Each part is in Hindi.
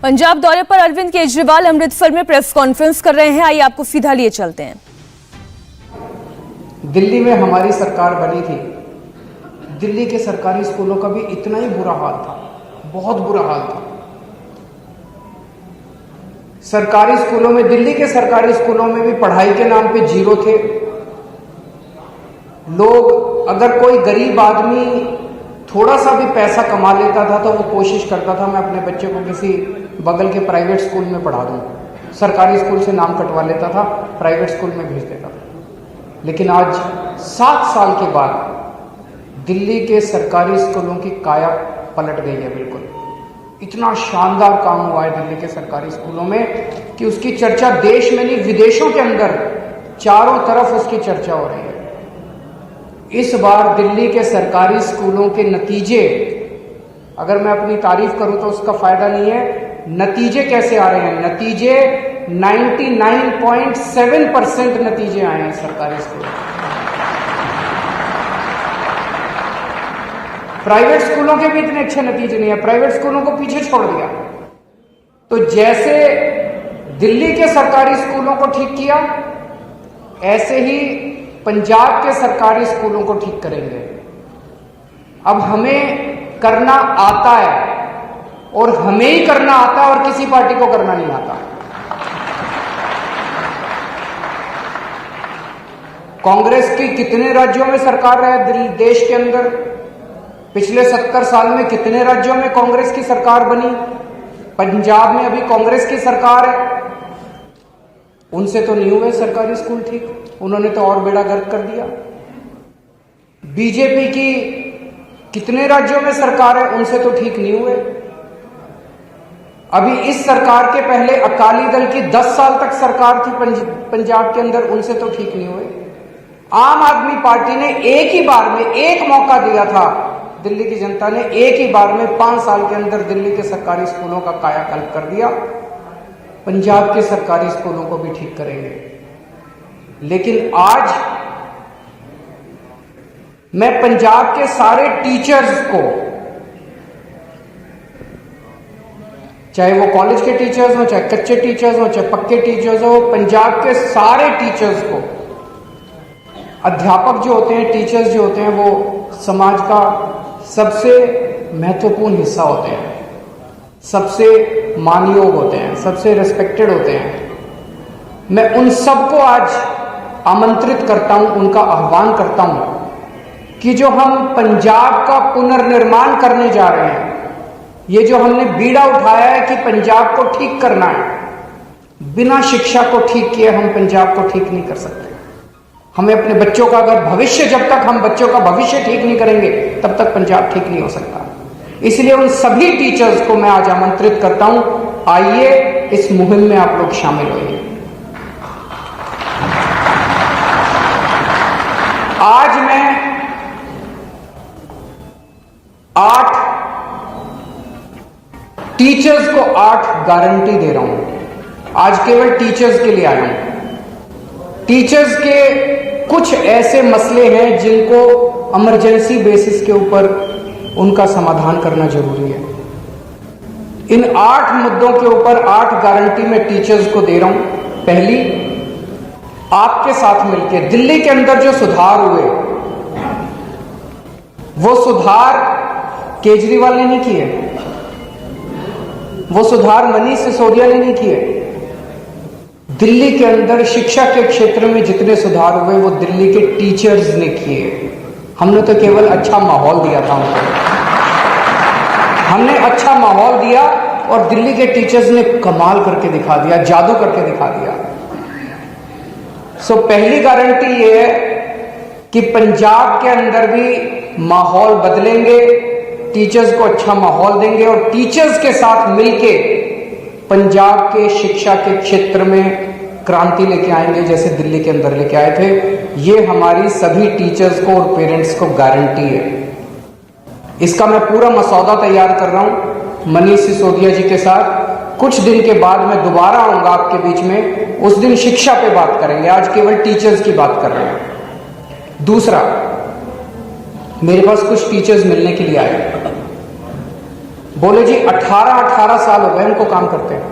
पंजाब दौरे पर अरविंद केजरीवाल अमृतसर में प्रेस कॉन्फ्रेंस कर रहे हैं। आइए आपको सीधा लिए चलते हैं। दिल्ली में हमारी सरकार बनी थी, दिल्ली के सरकारी स्कूलों का भी इतना ही बुरा हाल था, बहुत बुरा हाल था। सरकारी स्कूलों में, दिल्ली के सरकारी स्कूलों में भी पढ़ाई के नाम पे जीरो थे लोग। अगर कोई गरीब आदमी थोड़ा सा भी पैसा कमा लेता था तो वो कोशिश करता था मैं अपने बच्चे को किसी बगल के प्राइवेट स्कूल में पढ़ा दूं। सरकारी स्कूल से नाम कटवा लेता था, प्राइवेट स्कूल में भेज देता था। लेकिन आज 7 साल के बाद दिल्ली के सरकारी स्कूलों की काया पलट गई है। बिल्कुल इतना शानदार काम हुआ है दिल्ली के सरकारी स्कूलों में कि उसकी चर्चा देश में नहीं, विदेशों के अंदर चारों तरफ उसकी चर्चा हो रही है। इस बार दिल्ली के सरकारी स्कूलों के नतीजे, अगर मैं अपनी तारीफ करूं तो उसका फायदा नहीं है। नतीजे कैसे आ रहे हैं? नतीजे 99.7% नतीजे आए हैं सरकारी स्कूलों। प्राइवेट स्कूलों के भी इतने अच्छे नतीजे नहीं है, प्राइवेट स्कूलों को पीछे छोड़ दिया। तो जैसे दिल्ली के सरकारी स्कूलों को ठीक किया, ऐसे ही पंजाब के सरकारी स्कूलों को ठीक करेंगे। अब हमें करना आता है और हमें ही करना आता है और किसी पार्टी को करना नहीं आता। कांग्रेस की कितने राज्यों में सरकार है देश के अंदर? पिछले 70 साल में कितने राज्यों में कांग्रेस की सरकार बनी? पंजाब में अभी कांग्रेस की सरकार है, उनसे तो नहीं हुए सरकारी स्कूल ठीक, उन्होंने तो और बेड़ा गर्क कर दिया। बीजेपी की कितने राज्यों में सरकार है, उनसे तो ठीक नहीं हुए। अभी इस सरकार के पहले अकाली दल की 10 साल तक सरकार थी पंजाब के अंदर, उनसे तो ठीक नहीं हुए। आम आदमी पार्टी ने एक ही बार में एक मौका दिया था, दिल्ली की जनता ने एक ही बार में 5 साल के अंदर दिल्ली के सरकारी स्कूलों का कायाकल्प कर दिया। पंजाब के सरकारी स्कूलों को भी ठीक करेंगे। लेकिन आज मैं पंजाब के सारे टीचर्स को, चाहे वो कॉलेज के टीचर्स हो, चाहे कच्चे टीचर्स हो, चाहे पक्के टीचर्स हो, पंजाब के सारे टीचर्स को, अध्यापक जो होते हैं, टीचर्स जो होते हैं, वो समाज का सबसे महत्वपूर्ण हिस्सा होते हैं, सबसे मानयोग होते हैं, सबसे रिस्पेक्टेड होते हैं। मैं उन सबको आज आमंत्रित करता हूं, उनका आह्वान करता हूं कि जो हम पंजाब का पुनर्निर्माण करने जा रहे हैं, ये जो हमने बीड़ा उठाया है कि पंजाब को ठीक करना है, बिना शिक्षा को ठीक किए हम पंजाब को ठीक नहीं कर सकते। हमें अपने बच्चों का अगर भविष्य, जब तक हम बच्चों का भविष्य ठीक नहीं करेंगे तब तक पंजाब ठीक नहीं हो सकता। इसलिए उन सभी टीचर्स को मैं आज आमंत्रित करता हूं, आइए इस मुहिम में आप लोग शामिल होइए। आज मैं 8 टीचर्स को 8 गारंटी दे रहा हूं। आज केवल टीचर्स के लिए आया हूं। टीचर्स के कुछ ऐसे मसले हैं जिनको इमरजेंसी बेसिस के ऊपर उनका समाधान करना जरूरी है। इन 8 मुद्दों के ऊपर 8 गारंटी मैं टीचर्स को दे रहा हूं। पहली, आपके साथ मिलकर दिल्ली के अंदर जो सुधार हुए, वो सुधार केजरीवाल ने नहीं किए, वो सुधार मनीष सिसोदिया ने नहीं किए। दिल्ली के अंदर शिक्षा के क्षेत्र में जितने सुधार हुए वो दिल्ली के टीचर्स ने किए। हमने तो केवल अच्छा माहौल दिया था उनको, हमने अच्छा माहौल दिया और दिल्ली के टीचर्स ने कमाल करके दिखा दिया, जादू करके दिखा दिया। पहली गारंटी ये है कि पंजाब के अंदर भी माहौल बदलेंगे, टीचर्स को अच्छा माहौल देंगे और टीचर्स के साथ मिलके पंजाब के शिक्षा के क्षेत्र में क्रांति लेके आएंगे, जैसे दिल्ली के अंदर लेके आए थे। ये हमारी सभी टीचर्स को और पेरेंट्स को गारंटी है। इसका मैं पूरा मसौदा तैयार कर रहा हूं मनीष सिसोदिया जी के साथ। कुछ दिन के बाद मैं दोबारा आऊंगा आपके बीच में, उस दिन शिक्षा पे बात करेंगे, आज केवल टीचर्स की बात कर रहे हैं। दूसरा, मेरे पास कुछ टीचर्स मिलने के लिए आए। बोले जी 18 साल हो गए उनको काम करते हैं,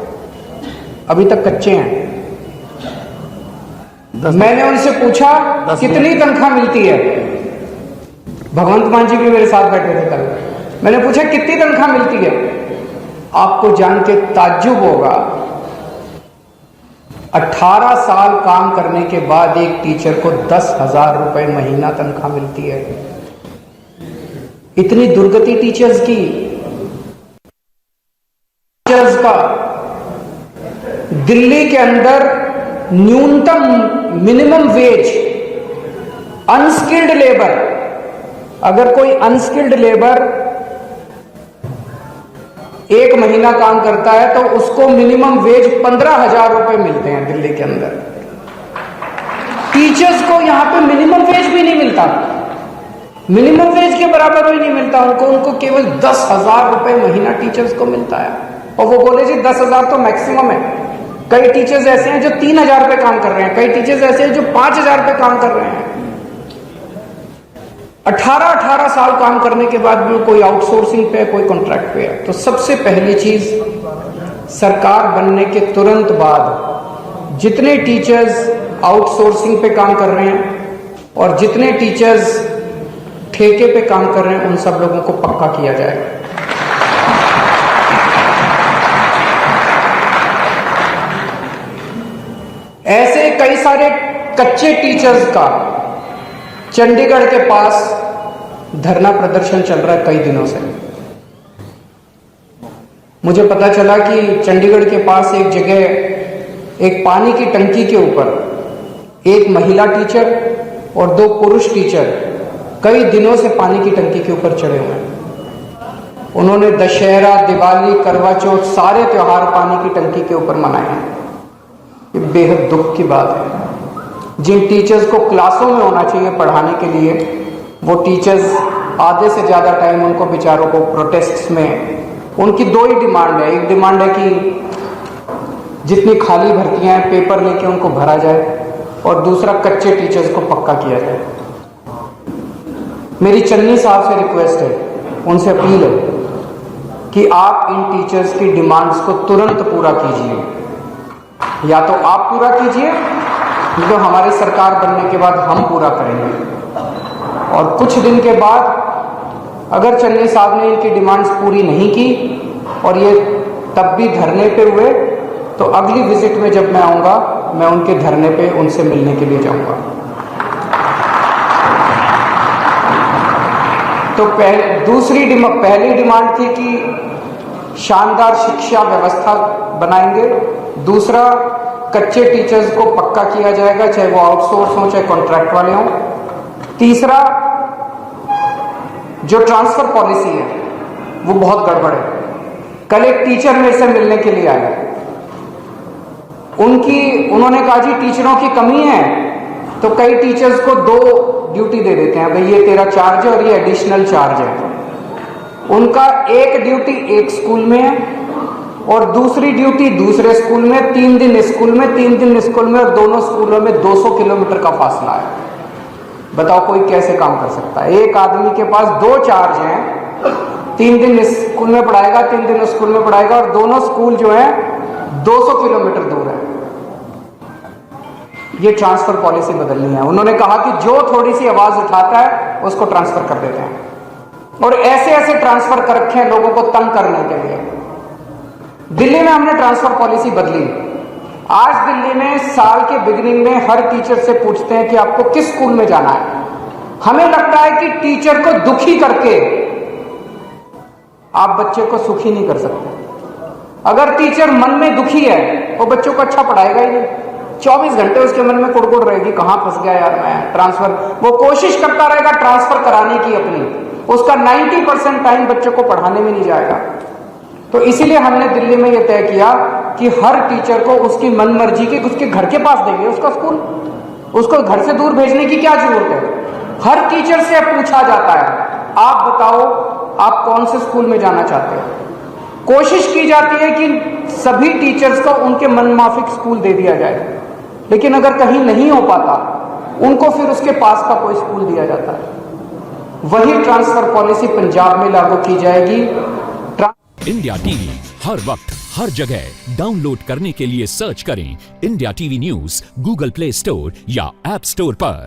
अभी तक कच्चे हैं। मैंने उनसे पूछा कितनी तनख्वाह मिलती है, भगवंत मान जी भी मेरे साथ बैठे थे कल। मैंने पूछा कितनी तनख्वाह मिलती है, आपको जान के ताज्जुब होगा 18 साल काम करने के बाद एक टीचर को 10,000 रुपए महीना तनख्वाह मिलती है। इतनी दुर्गति टीचर्स की, टीचर्स का दिल्ली के अंदर न्यूनतम मिनिमम वेज अनस्किल्ड लेबर, अगर कोई अनस्किल्ड लेबर एक महीना काम करता है तो उसको मिनिमम वेज 15,000 रुपए मिलते हैं दिल्ली के अंदर। टीचर्स को यहां पे मिनिमम वेज भी नहीं मिलता, मिनिमम वेज के बराबर भी नहीं मिलता उनको केवल 10,000 रुपए महीना टीचर्स को मिलता है। और वो बोले जी 10,000 तो मैक्सिमम है। कई टीचर्स ऐसे हैं जो 3,000 पे काम कर रहे हैं, कई टीचर्स ऐसे हैं जो 5,000 पे काम कर रहे हैं। 18 साल काम करने के बाद भी कोई आउटसोर्सिंग पे, कोई कॉन्ट्रैक्ट पे है। तो सबसे पहली चीज, सरकार बनने के तुरंत बाद जितने टीचर्स आउटसोर्सिंग पे काम कर रहे हैं और जितने टीचर्स ठेके पे काम कर रहे हैं उन सब लोगों को पक्का किया जाएगा। ऐसे कई सारे कच्चे टीचर्स का चंडीगढ़ के पास धरना प्रदर्शन चल रहा है कई दिनों से। मुझे पता चला कि चंडीगढ़ के पास एक जगह एक पानी की टंकी के ऊपर एक महिला टीचर और 2 पुरुष टीचर कई दिनों से पानी की टंकी के ऊपर चढ़े हुए हैं। उन्होंने दशहरा, दिवाली, करवा चौथ सारे त्योहार पानी की टंकी के ऊपर मनाए हैं। ये बेहद दुख की बात है। जिन टीचर्स को क्लासों में होना चाहिए पढ़ाने के लिए, वो टीचर्स आधे से ज्यादा टाइम उनको बेचारों को प्रोटेस्ट्स में, उनकी 2 ही डिमांड है। एक डिमांड है कि जितनी खाली भर्तियां हैं पेपर लेके उनको भरा जाए, और दूसरा कच्चे टीचर्स को पक्का किया जाए। मेरी चन्नी साहब से रिक्वेस्ट है, उनसे अपील है कि आप इन टीचर्स की डिमांड्स को तुरंत पूरा कीजिए। या तो आप पूरा कीजिए, नहीं तो हमारी सरकार बनने के बाद हम पूरा करेंगे। और कुछ दिन के बाद अगर चन्नी साहब ने इनकी डिमांड्स पूरी नहीं की और ये तब भी धरने पे हुए, तो अगली विजिट में जब मैं आऊंगा, मैं उनके धरने पे उनसे मिलने के लिए जाऊंगा। तो पहली डिमांड थी कि शानदार शिक्षा व्यवस्था बनाएंगे। दूसरा, कच्चे टीचर्स को पक्का किया जाएगा, चाहे वो आउटसोर्स हो चाहे कॉन्ट्रैक्ट वाले हों। तीसरा, जो ट्रांसफर पॉलिसी है वो बहुत गड़बड़ है। कल एक टीचर मेरे से मिलने के लिए आए, उन्होंने कहा जी टीचरों की कमी है, तो कई टीचर्स को 2 ड्यूटी दे देते हैं, भाई ये तेरा चार्ज है और ये एडिशनल चार्ज है। उनका एक ड्यूटी एक स्कूल में है और दूसरी ड्यूटी दूसरे स्कूल में, 3 दिन स्कूल में, 3 दिन स्कूल में, और दोनों स्कूलों में 200 किलोमीटर का फासला है। बताओ कोई कैसे काम कर सकता है? एक आदमी के पास 2 चार्ज हैं, 3 दिन स्कूल में पढ़ाएगा, 3 दिन स्कूल में पढ़ाएगा, और दोनों स्कूल जो है 200 किलोमीटर दूर है। ये ट्रांसफर पॉलिसी बदलनी है। उन्होंने कहा कि जो थोड़ी सी आवाज उठाता है उसको ट्रांसफर कर देते हैं, और ऐसे ऐसे ट्रांसफर कर रखे हैं लोगों को तंग करने के लिए। दिल्ली में हमने ट्रांसफर पॉलिसी बदली। आज दिल्ली में साल के बिगिनिंग में हर टीचर से पूछते हैं कि आपको किस स्कूल में जाना है। हमें लगता है कि टीचर को दुखी करके आप बच्चे को सुखी नहीं कर सकते। अगर टीचर मन में दुखी है वो बच्चों को अच्छा पढ़ाएगा ही नहीं। 24 घंटे उसके मन में कुड़कुड़ रहेगी, कहां फंस गया यार मैं, ट्रांसफर। वो कोशिश करता रहेगा ट्रांसफर कराने की अपनी, उसका 90% टाइम बच्चों को पढ़ाने में नहीं जाएगा। तो इसीलिए हमने दिल्ली में यह तय किया कि हर टीचर को उसकी मनमर्जी के उसके घर के पास देंगे उसका स्कूल। उसको घर से दूर भेजने की क्या जरूरत है? हर टीचर से पूछा जाता है, आप बताओ आप कौन से स्कूल में जाना चाहते हो। कोशिश की जाती है कि सभी टीचर्स को उनके मनमाफिक स्कूल दे दिया जाए, लेकिन अगर कहीं नहीं हो पाता उनको फिर उसके पास का कोई स्कूल दिया जाता है। वही ट्रांसफर पॉलिसी पंजाब में लागू की जाएगी। इंडिया टीवी हर वक्त हर जगह डाउनलोड करने के लिए सर्च करें India TV news Google play store या ऐप स्टोर पर।